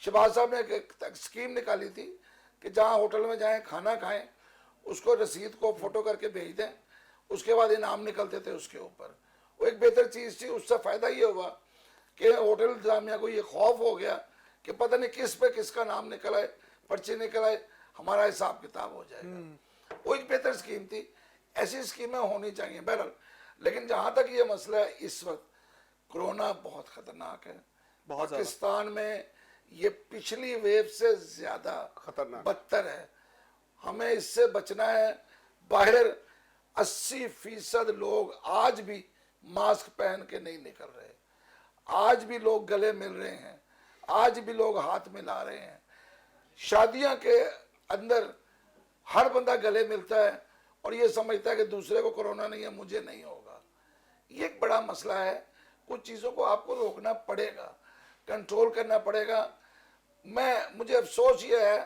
शहबाज साहब ने एक स्कीम निकाली थी कि जहाँ होटल में जाएं खाना खाएं, उसको रसीद को फ़ोटो करके भेज दें, उसके बाद इनाम निकलते थे उसके ऊपर। वो एक बेहतर चीज़ थी। उससे फ़ायदा ये हुआ कि होटल इंतजामिया को ये खौफ हो गया कि पता नहीं किस पे किसका नाम निकल आए, पर्चे निकल आए, हमारा हिसाब किताब हो जाएगा। वो एक बेहतर स्कीम थी। ऐसी स्कीमें होनी चाहिए बहरहाल। लेकिन जहाँ तक ये मसला है, इस वक्त कोरोना बहुत ख़तरनाक है। बहुत ज़्यादा। पाकिस्तान में ये पिछली वेव से ज़्यादा खतरनाक। बदतर है। हमें इससे बचना है। बाहर 80% लोग आज भी मास्क पहन के नहीं निकल रहे, आज भी लोग गले मिल रहे हैं, आज भी लोग हाथ मिला रहे हैं। शादियां के अंदर हर बंदा गले मिलता है और ये समझता है कि दूसरे को कोरोना नहीं है, मुझे नहीं होगा। ये एक बड़ा मसला है। कुछ चीज़ों को आपको रोकना पड़ेगा, कंट्रोल करना पड़ेगा। मुझे अफसोस ये है,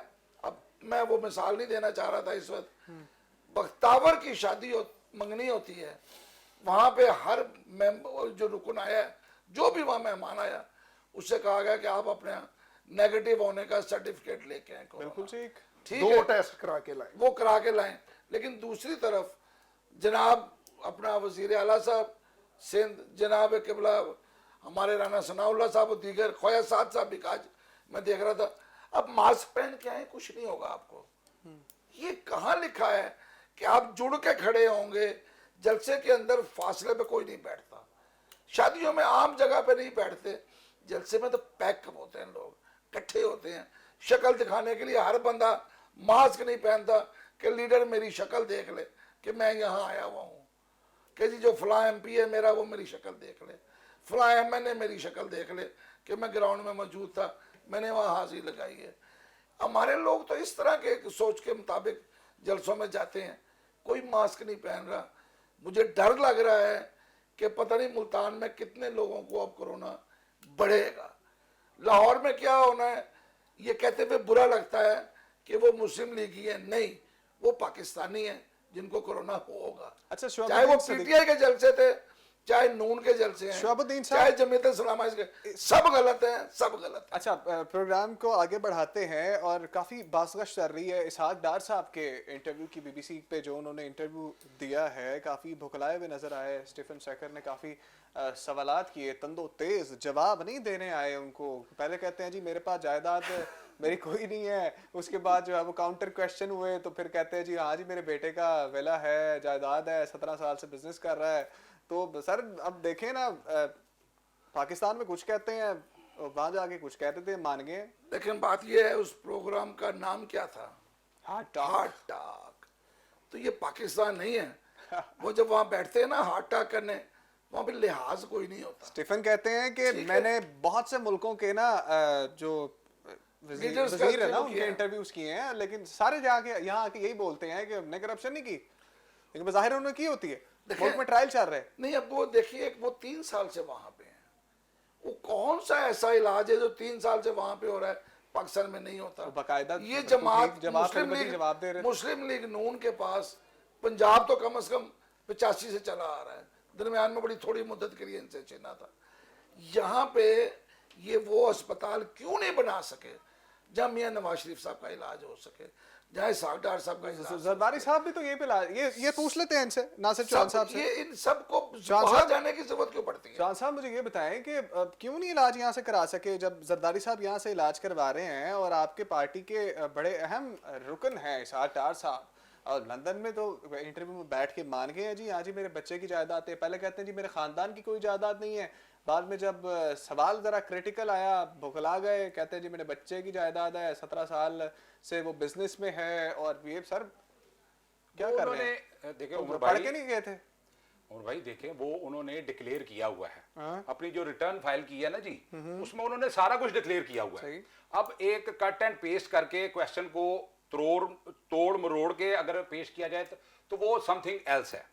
अब मैं वो मिसाल नहीं देना चाह रहा था इस वक्त, बख्तावर की शादी मंगनी होती है, वहाँ पे हर जो रुकन आया, जो भी वहाँ मेहमान आया, उससे कहा गया कि आप अपने नेगेटिव होने का सर्टिफिकेट लेके आए। बिल्कुल ठीक। ठीक 2 है, टेस्ट करा के लाए। वो करा के लाएं। लेकिन दूसरी तरफ जनाब अपना वजीर आला साहब सिंध, जनाब किबला हमारे राना सनाउल्लाह साहब और दीगर ख्वाजा साद साहब भी आज मैं देख रहा था, अब मास्क पहन के आए, कुछ नहीं होगा आपको। ये कहाँ लिखा है कि आप जुड़ के खड़े होंगे? जलसे के अंदर फासले पे कोई नहीं बैठता, शादियों में आम जगह पे नहीं बैठते, जलसे में तो पैक होते हैं लोग, इकट्ठे होते हैं। शक्ल दिखाने के लिए हर बंदा मास्क नहीं पहनता कि लीडर मेरी शक्ल देख ले कि मैं यहाँ आया हुआ हूँ, कि जी जो फलां MP है मेरा, वो मेरी शक्ल देख ले, फलां MNA मेरी शक्ल देख ले कि मैं ग्राउंड में मौजूद था, मैंने वहाँ हाजिरी लगाई है। हमारे लोग तो इस तरह के सोच के मुताबिक जलसों में जाते हैं, कोई मास्क नहीं पहन रहा। मुझे डर लग रहा है कि पता नहीं मुल्तान में कितने लोगों को अब कोरोना बढ़ेगा। लाहौर में क्या होना है ये कहते हुए बुरा लगता है कि वो मुस्लिम लीगी है, नहीं, वो पाकिस्तानी है जिनको कोरोना होगा। अच्छा, चाहे वो PTI के जलसे थे, चाहे नून के जलसे हैं, शहाबुद्दीन साहब, चाहे जमीयत इस्लामी के, सब गलत हैं, सब गलत हैं। अच्छा, प्रोग्राम को आगे बढ़ाते हैं और काफ़ी बासगश चल रही है इसहाक डार साहब के इंटरव्यू की। BBC पे जो उन्होंने इंटरव्यू दिया है, काफ़ी भुखलाए हुए नज़र आए। स्टीफन सेकर ने काफ़ी सवालात किए, तंदो तेज़ जवाब नहीं देने आए उनको। पहले कहते हैं जी मेरे पास जायदाद मेरी कोई नहीं है, उसके बाद जो है वो काउंटर क्वेश्चन हुए तो फिर कहते हैं जी हाँ जी मेरे बेटे का विला है, जायदाद है, 17 साल से बिजनेस कर रहा है। तो सर अब देखें ना, पाकिस्तान में कुछ कहते हैं, वहां जाके कुछ कहते थे, मान गए। लेकिन बात यह है, उस प्रोग्राम का नाम क्या था? हार्ट हार्ट टाक। तो ये पाकिस्तान नहीं है। वो जब वहां बैठते हैं ना हार्ट टाक करने, वहां पे लिहाज कोई नहीं होता। स्टीफन कहते हैं कि मैंने बहुत से मुल्कों के ना जो वजीर है ना उनके इंटरव्यूज किए हैं, लेकिन सारे जाके यहाँ आके यही बोलते हैं कि हमने करप्शन नहीं की, लेकिन बज़ाहिर उन्होंने की होती है। मुल्क में ट्रायल चल रहे हैं। नहीं, अब वो देखिए, वो 3 साल से वहां पे हैं। वो कौन सा ऐसा इलाज है जो 3 साल से वहां पे हो रहा है, पाकिस्तान में नहीं होता? बाकायदा ये जमात जवाब दे रहे। मुस्लिम लीग नून के पास पंजाब तो कम से कम 85 से चला आ रहा है, दरमियान में बड़ी थोड़ी मुद्दत के लिए इनसे छीना था। यहाँ पे ये वो अस्पताल क्यों नहीं बना सके जहाँ मियाँ नवाज शरीफ साहब का इलाज हो सके, जहाँ इसहाक डार साहब का इलाज? जरदारी साहब भी तो यहीं पे ये पूछ लेते हैं इनसे, नासिर चौहान साहब से। ये इन सबको वहाँ जाने की जरूरत क्यों पड़ती है? चौहान साहब मुझे ये बताएं कि क्यों नहीं इलाज यहाँ से करा सके, जब जरदारी साहब यहाँ से इलाज करवा रहे हैं और आपके पार्टी के बड़े अहम रुकन हैं इसहाक डार साहब, और लंदन में तो इंटरव्यू में बैठ के मान गए हैं जी हाँ जी मेरे बच्चे की जायदाद है। पहले कहते हैं जी मेरे खानदान की कोई जायदाद नहीं है, बाद में जब सवाल जरा क्रिटिकल आया बुखला गए, कहते हैं जी मेरे बच्चे की जायदाद है, 17 साल से वो बिजनेस में है। और ये सर क्या कर रहे हैं? देखिए तो उमर पढ़ भाई, के नहीं गए थे? और भाई देखें वो उन्होंने डिक्लेयर किया हुआ है, हाँ। अपनी जो रिटर्न फाइल की है ना जी, उसमें उन्होंने सारा कुछ डिक्लेयर किया हुआ है। अब एक कट एंड पेस्ट करके क्वेश्चन को तोड़ मरोड़ के अगर पेश किया जाए तो वो समथिंग एल्स है।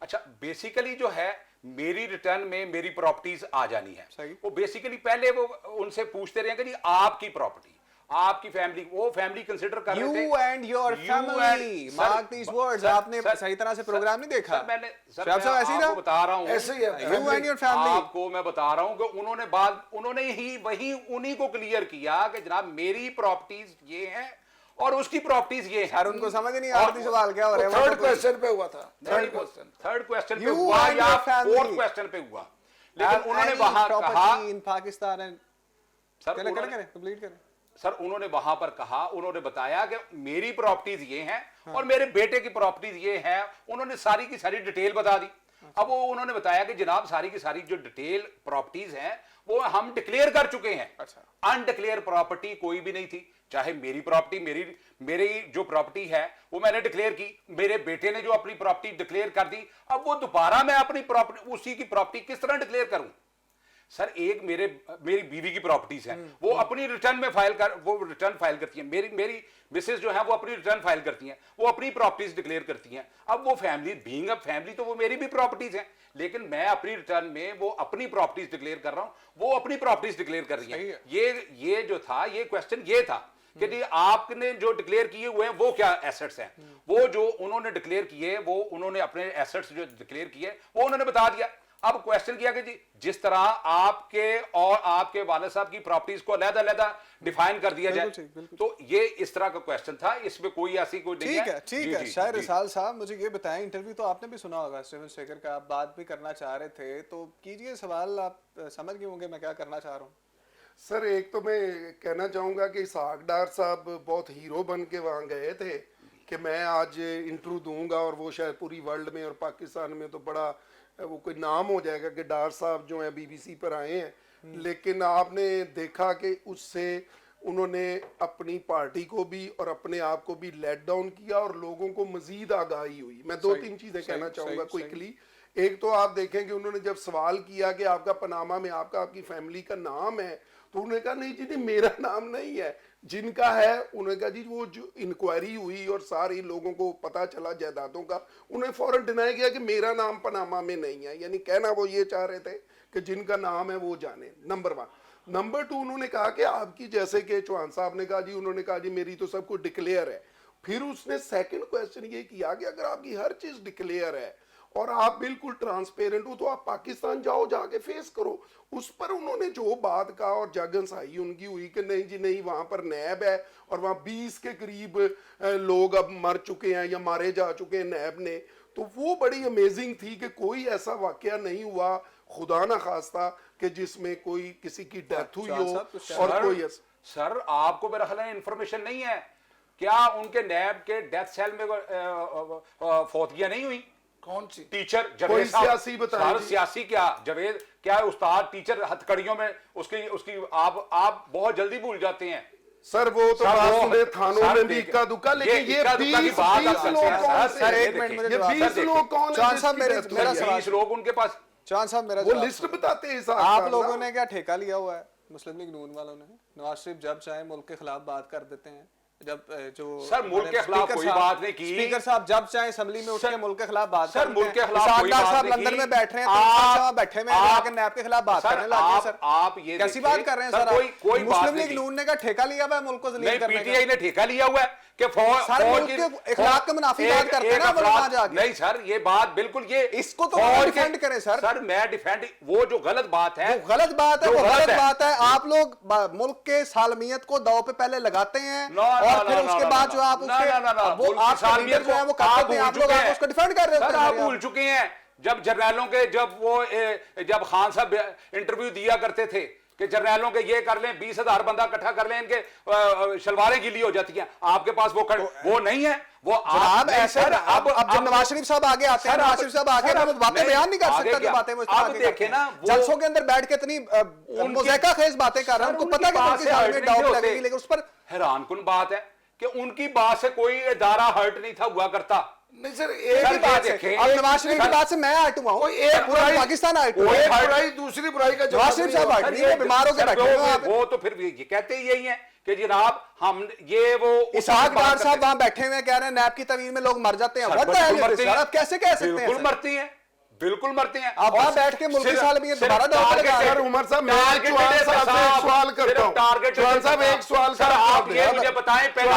अच्छा, बेसिकली जो है मेरी रिटर्न में मेरी प्रॉपर्टीज आ जानी है। वो बेसिकली पहले वो उनसे पूछते रहे कि जी आपकी प्रॉपर्टी, आपकी फैमिली, वो फैमिली कंसिडर कर रहे थे। You and your family. Mark these words. आपने सही तरह से प्रोग्राम नहीं देखा। मैंने शराब साहब ऐसे ही आपको था? बता रहा हूँ, ऐसे ही है। You and your family. आपको मैं बता रहा हूँ कि उन्होंने ही वही उन्हीं को क्लियर किया कि जनाब मेरी प्रॉपर्टीज ये हैं और उसकी प्रॉपर्टीज ये हैं। यार उनको समझ ही नहीं आ रही सवाल क्या हो रहा है। थर्ड क्वेश्चन पे हुआ था, थर्ड क्वेश्चन पे You हुआ and या your family. फोर्थ क्वेश्चन पे हुआ, लेकिन उन्होंने वहां कहा, इन पाकिस्तान एंड सर करें उन्होंने- कंप्लीट करें। सर उन्होंने वहां पर कहा, उन्होंने बताया कि मेरी प्रॉपर्टीज ये हैं और मेरे बेटे की प्रॉपर्टीज ये हैं। उन्होंने सारी की सारी डिटेल बता दी। अब वो उन्होंने बताया कि जनाब सारी की सारी जो डिटेल प्रॉपर्टीज हैं वो हम डिक्लेयर कर चुके हैं। अच्छा। अनडिक्लेयर प्रॉपर्टी कोई भी नहीं थी, चाहे मेरी प्रॉपर्टी, मेरी जो प्रॉपर्टी है वो मैंने डिक्लेयर की, मेरे बेटे ने जो अपनी प्रॉपर्टी डिक्लेयर कर दी। अब वो दोबारा मैं अपनी प्रॉपर्टी, उसी की प्रॉपर्टी किस तरह डिक्लेयर करूं? सर एक मेरी बीवी की प्रॉपर्टीज हैं, वो अपनी रिटर्न में वो रिटर्न फाइल करती हैं। मेरी मिसेस जो है वो अपनी रिटर्न फाइल करती हैं, वो अपनी प्रॉपर्टीज डिक्लेयर करती हैं। अब वो फैमिली, बीइंग अ फैमिली, तो वो मेरी भी प्रॉपर्टीज हैं, लेकिन मैं अपनी रिटर्न में वो अपनी प्रॉपर्टीज डिक्लेयर कर रहा हूं, वो अपनी प्रॉपर्टीज डिक्लेयर कर रही सही है। है। ये जो था, ये क्वेश्चन ये था कि जी आपने जो डिक्लेयर किए हुए हैं वो क्या एसेट्स हैं। वो जो उन्होंने डिक्लेयर किए, वो उन्होंने अपने एसेट्स जो डिक्लेयर किए वो उन्होंने बता दिया। अब क्वेश्चन किया कि जी जिस तरह आपके और आपके वालिद साहब की प्रॉपर्टीज को अलग-अलग डिफाइन कर दिया जाए, तो ये इस तरह का क्वेश्चन था, इसमें कोई ऐसी कोई नहीं है। ठीक है। शायर रिसाल साहब, मुझे ये बताएं, इंटरव्यू तो आपने भी सुना होगा स्टीवन शेखर का, आप बात भी करना चाह रहे थे, तो कीजिए सवाल। आप समझ गए होंगे मैं क्या करना चाह रहा हूँ। सर एक तो मैं कहना चाहूँगा कि इसहाक डार साहब बहुत हीरो बन के वहाँ गए थे कि मैं आज इंटरव्यू दूंगा और वो शायद पूरी वर्ल्ड में और पाकिस्तान में तो बड़ा वो कोई नाम हो जाएगा कि डार साहब जो हैं बीबीसी पर आए हैं। लेकिन आपने देखा कि उससे उन्होंने अपनी पार्टी को भी और अपने आप को भी लेट डाउन किया और लोगों को मजीद आगाही हुई। मैं दो तीन चीज़ें कहना चाहूँगा क्विकली। एक तो आप देखें कि उन्होंने जब सवाल किया कि आपका पनामा में आपकी फैमिली का नाम है, तो उन्होंने कहा नहीं जी नहीं मेरा नाम नहीं है, जिनका है उन्होंने कहा जी वो जो इंक्वायरी हुई और सारे लोगों को पता चला जायदादों का, उन्हें फौरन डिनाई किया कि मेरा नाम पनामा में नहीं है। यानी कहना वो ये चाह रहे थे कि जिनका नाम है वो जाने, नंबर 1। नंबर 2 उन्होंने कहा कि आपकी, जैसे कि चौहान साहब ने कहा जी, उन्होंने कहा जी मेरी तो सब कुछ डिक्लेयर है। फिर उसने सेकंड क्वेश्चन ये किया कि अगर आपकी हर चीज डिक्लेयर है और आप बिल्कुल ट्रांसपेरेंट हो तो आप पाकिस्तान जाओ, जाके फेस करो। उस पर उन्होंने जो बात कहा और जगनसाई उनकी हुई कि नहीं जी नहीं, वहां पर नैब है और वहां 20 के करीब लोग अब मर चुके हैं या मारे जा चुके हैं नैब ने, तो वो बड़ी अमेजिंग थी कि कोई ऐसा वाकया नहीं हुआ खुदा ना खास्ता कि जिसमें कोई किसी की डेथ हुई हो और कोई सर आपको मेरा ख्याल है इन्फॉर्मेशन नहीं है क्या उनके नैब के डेथ सेल में फौतगियां नहीं हुई? कौन सी? टीचर कोई जवेद साहब, सियासी बताइए। सर सियासी क्या, जवेद क्या उस्ताद टीचर हथकड़ियों में उसकी आप बहुत जल्दी भूल जाते हैं। सर वो तो बात थानों में भी इक्का दुक्का, लेकिन ये 20 लोग कौन से? सर एक मिनट मुझे ये 20 लोग कौन है? चौहान साहब मेरा सवाल, 20 लोग उनके पास। चौहान साहब मेरा वो जवाब लिस्ट सुनो। बताते हैं आप लोगों ने क्या ठेका लिया हुआ है मुस्लिम लीग नून वालों ने? नवाज शरीफ जब चाहे मुल्क के खिलाफ बात कर देते हैं, जब जो सर मुल्क के खिलाफ कोई बात नहीं की। स्पीकर साहब जब चाहे असेंबली में उठ के मुल्क के खिलाफ बात सर, मुल्क के खिलाफ इसहाक कोई डार बात साहब नहीं लंदन की। में बैठ रहे हैं, तो बैठे में आके नैब के खिलाफ बात करने लग गए। सर आप ये कैसी बात कर रहे हैं सर? कोई मुस्लिम लीग नून ने का ठेका लिया हुआ है मुल्क को जलील नहीं, करने का। पीटीआई ने ठेका लिया हुआ है कि सर मुल्क के इखलाक के मुनाफी बात करते हैं ना वो वहां जाके। नहीं सर, ये बात बिल्कुल ये इसको तो डिफेंड करें सर। सर मैं डिफेंड, वो जो गलत बात है, वो गलत बात है, वो गलत बात है। आप लोग मुल्क के सालमियत को दांव पे पहले लगाते हैं और फिर उसके बाद जो आप वो आपके लीडर जो है वो करते हैं, आप लोग उसको डिफेंड कर रहे हो। सर आप भूल चुके हैं जब जर्नैलों के जब खान साहब इंटरव्यू दिया करते थे कि जर्नैलों के ये कर लें, 20,000 बंदा इकट्ठा कर लें, इनके शलवारें गीली हो जाती हैं। आपके पास वो नहीं है। वो आप ऐसे अब जब नवाज शरीफ साहब आगे आते हैं, नवाज शरीफ साहब आगे वो बातें बयान नहीं कर सकता, जो बातें वो आप देखें ना, जलसों के अंदर बैठ के इतनी मोज़ेका खेज बातें कर रहे हैं, उनको पता है कि साल में डाउट लगेगी, लेकिन उस पर हैरानकुन बात है कि उनकी बात से कोई इदारा हर्ट नहीं था हुआ करता। नहीं सर, एक ही बात से अब नवाज शरीफ की बात से मैं हट हुआ हूं, एक पूरा पाकिस्तान हट हुआ है। एक बुराई दूसरी बुराई का नवाज शरीफ साहब हट नहीं है, बीमार होकर बैठे हुए हैं। वो तो फिर ये कहते ही यही है कि जनाब हम ये वो इसहाक डार साहब वहां बैठे हुए कह रहे हैं नैब की तवीर में लोग मर जाते हैं। What the hell is this? आप कैसे कह सकते हैं? बिल्कुल मरती हैं, बिल्कुल मरते हैं। आप वहां बैठ के मुल्की सालमियत दोबारा दाव पे लगा रहे हैं। सर उमर साहब, मैं चौहान साहब से एक सवाल करता हूं। चौहान साहब एक सवाल सर आप ये मुझे बताएं, पहले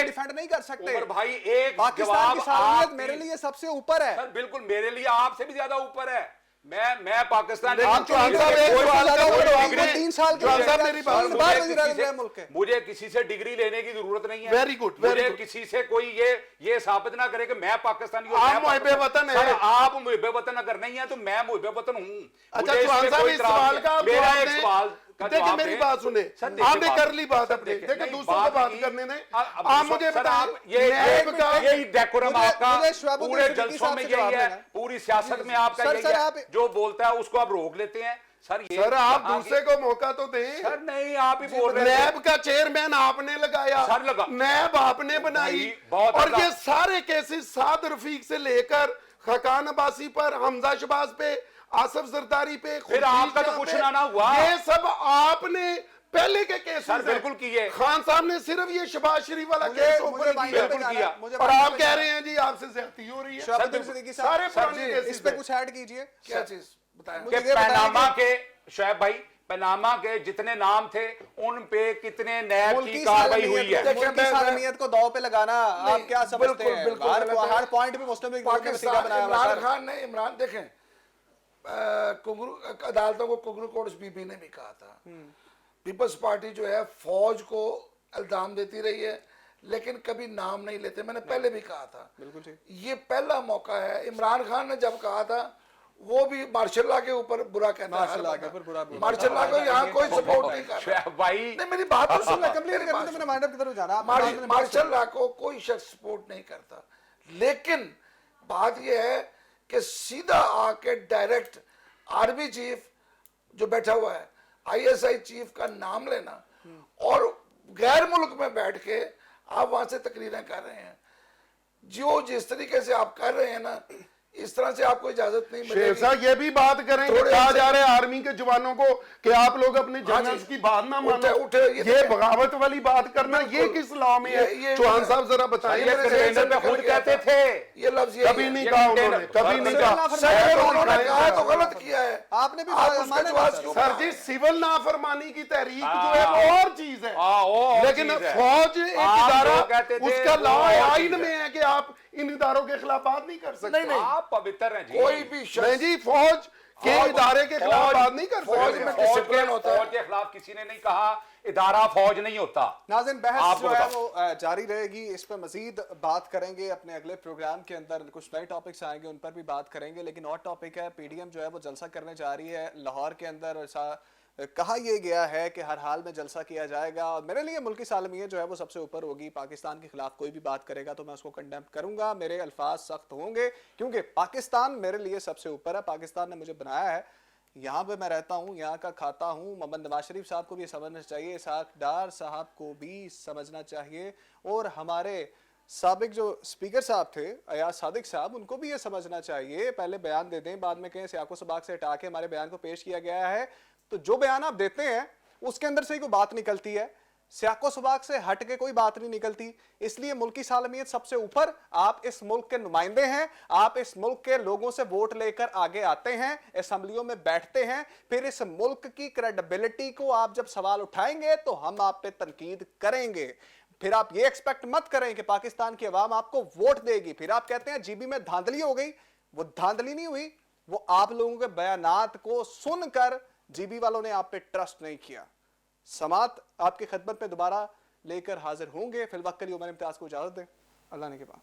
डिफेंड नहीं कर सकते उमर भाई, एक पाकिस्तान की जवाब सालमियत आप मेरे लिए सबसे ऊपर है। सर बिल्कुल मेरे लिए आपसे भी ज्यादा ऊपर है। मैं पाकिस्तान आप चौहान साहब एक सवाल का वो 3 साल चौहान साहब मेरी बात बाद वज़ीर आज़म रहे मुल्क के। मुझे किसी से डिग्री लेने की जरूरत नहीं है। Very good, very मुझे good. किसी से कोई ये साबित ना करे कि मैं पाकिस्तानी हूं। आप मैं मुहिब्बे पाकिस्तानी- वतन है। सर, आप मुहिब्बे वतन अगर नहीं है तो मैं मुहिब्बे वतन हूं। अच्छा मुझे चौहान इसमें साहब कोई इस इतराज सवाल नहीं का है। आप मेरा जवाब एक दें। सवाल का देखिए जवाब मेरी दें। बात सुने, सर, देखिए आपने बात- कर ली बात सर, अपनी, देखिए, देखिए नहीं, दूसरों को बात की- करने दें। अब आप मुझे सर, बताएं, आप ये नैब का यही डेकोरम मुझे- आपका मुझे शवाबुद्दीन पूरे सिद्दीकी जलसों साहब में से यही जवाब है, देना। पूरी सियासत में आपका सर, यही सर, है। आप- जो बोलता है उसको आप रोक लेते हैं। सर ये सर आप कहाँ दूसरे की- को मौका तो दें। सर नहीं, आप ही बोल रहे थे। नैब का चेयरमैन आपने लगाया, सर लगा। नैब आपने बनाई, भाई, बहुत और अच्छा। ये सारे केसेस साद रफीक से लेकर खकान अब्बासी पर, हमजा शबाज पे, आसफ जरदारी पे, फिर खुर्शीद आपका तो शाह कुछ पे, ना हुआ। ये सब आपने पहले के केसेस सर, बिल्कुल किए। खान साहब ने सिर्फ ये शबाज शरीफ वाला मुझे- केस मुझे ओपन बाइंडर पे बिल्कुल जाना किया। है, मुझे और बाइंडर आप पे कह जाना रहे हैं जी आपसे ज्यादती हो रही है। शवाबुद्दीन सिद्दीकी साहब, सारे सर पुराने जी, केसेस इस पे में। कुछ ऐड कीजिए। क्या चीज बताएं? मुझे कि ये बताइए पनामा कि- के शोएब भाई, पनामा के जितने नाम थे उन पे कितने नैब मुल्की की कार्रवाई हुई है। सालमियत- मुल्की सालमियत को दाव पे लगाना आप नहीं, क्या समझते बिल्कुल, हैं? बिल्कुल हर गलत है। हर पॉइंट पे मुस्लिम लीग नून ने वसीला पाकिस्तान बनाया हुआ है, इमरान सर। खान ने, इमरान देखें, कुगरू अदालतों को कुगरू कोर्ट्स बीबी ने भी कहा था, पीपल्स पार्टी जो है फौज को इल्जाम देती रही है लेकिन कभी नाम नहीं लेते। मैंने पहले भी कहा था, बिल्कुल ठीक। ये पहला मौका है। इमरान खान ने जब कहा था वो भी मार्शल लॉ के ऊपर बुरा कहता है, मार्शल लॉ के ऊपर बुरा बोलता है। मार्शल लॉ को यहाँ कोई सपोर्ट नहीं कर रहा। शोएब भाई, नहीं, मेरी बात तो सुन, कंप्लीट करने तो मैंने माइंड की तरफ जाना आप मार्शल लॉ को कोई शख्स सपोर्ट नहीं करता, लेकिन बात यह है कि सीधा आके डायरेक्ट आर्मी चीफ जो बैठा हुआ है, आईएसआई चीफ का नाम लेना और गैर मुल्क में बैठ के आप वहां से तकरीरें कर रहे हैं, जो जिस तरीके से आप कर रहे हैं ना, इस तरह से आपको इजाजत नहीं शेर मिलेगी। साहब ये भी बात करें कि थोड़े कहा से- जा रहा है आर्मी के जवानों को कि आप लोग अपने हाँ जनरल्स जी। की बात ना मानो। उठे, ये देखें। बगावत वाली बात करना ये किस लॉ में है? ये- चौहान साहब जरा ये बताइए। कंटेनर पे खुद कहते थे। ये लफ्ज यही कभी है। नहीं ये कहा कंटेनर- उन्होंने, कभी नहीं सर, कहा। सर, सर, तो उन्होंने दिखाएं कहा तो जरा। गलत किया है। आपने भी आप माना उसका ना, जवाब सर। क्यों सर बता जी रहे हैं? सिविल नाफरमानी की तहरीक जो है वो और चीज है, वो लेकिन चीज है। फौज एक आप इदारा, जो कहते थे, उसका वो लॉ और आइन चीज है। में है कि आप इन इदारों के खिलाफ बात नहीं कर सकते। नहीं, आप पवित्र हैं जी। कोई भी नहीं शख्स जी, फौज के इदारे के खिलाफ बात नहीं कर फौज सकते। में फौज डिसिप्लिन होता है। फौज के खिलाफ किसी ने नहीं कहा, इदारा फौज नहीं होता। नाज़रीन, बहस आपको जो है बताओ। वो जारी रहेगी। इस पर मजीद बात करेंगे अपने अगले प्रोग्राम के अंदर। कुछ नए टॉपिक्स आएंगे उन पर भी बात करेंगे, लेकिन और टॉपिक है पीडीएम जो है वो जलसा करने जा रही है लाहौर के अंदर। ऐसा कहा यह गया है कि हर हाल में जलसा किया जाएगा और मेरे लिए मुल्की सालमियत जो है वो सबसे ऊपर होगी। पाकिस्तान के खिलाफ कोई भी बात करेगा तो मैं उसको कंडेम करूंगा, मेरे अल्फाज सख्त होंगे, क्योंकि पाकिस्तान मेरे लिए सबसे ऊपर है। पाकिस्तान ने मुझे बनाया है, यहाँ पे मैं रहता हूँ, यहाँ का खाता हूँ। मोहम्मद नवाज शरीफ साहब को भी समझना चाहिए, इसहाक डार साहब को भी समझना चाहिए, और हमारे साबिक जो स्पीकर साहब थे अयाज सादिक साहब, उनको भी ये समझना चाहिए। पहले बयान दे दें, बाद में कहें सियाको सबाक से हटा के हमारे बयान को पेश किया गया है। तो जो बयान आप देते हैं उसके अंदर से ही कोई बात निकलती है, सियाको सबाक से हट के कोई बात नहीं निकलती। इसलिए मुल्की सालमियत सबसे ऊपर। आप इस मुल्क के नुमाइंदे हैं, आप इस मुल्क के लोगों से वोट लेकर आगे आते हैं, असेंबलियों में बैठते हैं, फिर इस मुल्क की क्रेडिबिलिटी को आप जब सवाल उठाएंगे तो हम आप पे तनकीद करेंगे। फिर आप ये एक्सपेक्ट मत करें कि पाकिस्तान की आवाम आपको वोट देगी। फिर आप कहते हैं जीबी में धांधली हो गई, वो धांधली नहीं हुई, वो आप लोगों के बयानात को सुनकर जीबी वालों ने आप पे ट्रस्ट नहीं किया। समात आपकी खिदमत में दोबारा लेकर हाजिर होंगे। फिल वक्त के लिए उमर इम्तियाज को इजाजत दें। अल्लाह ने के बाद।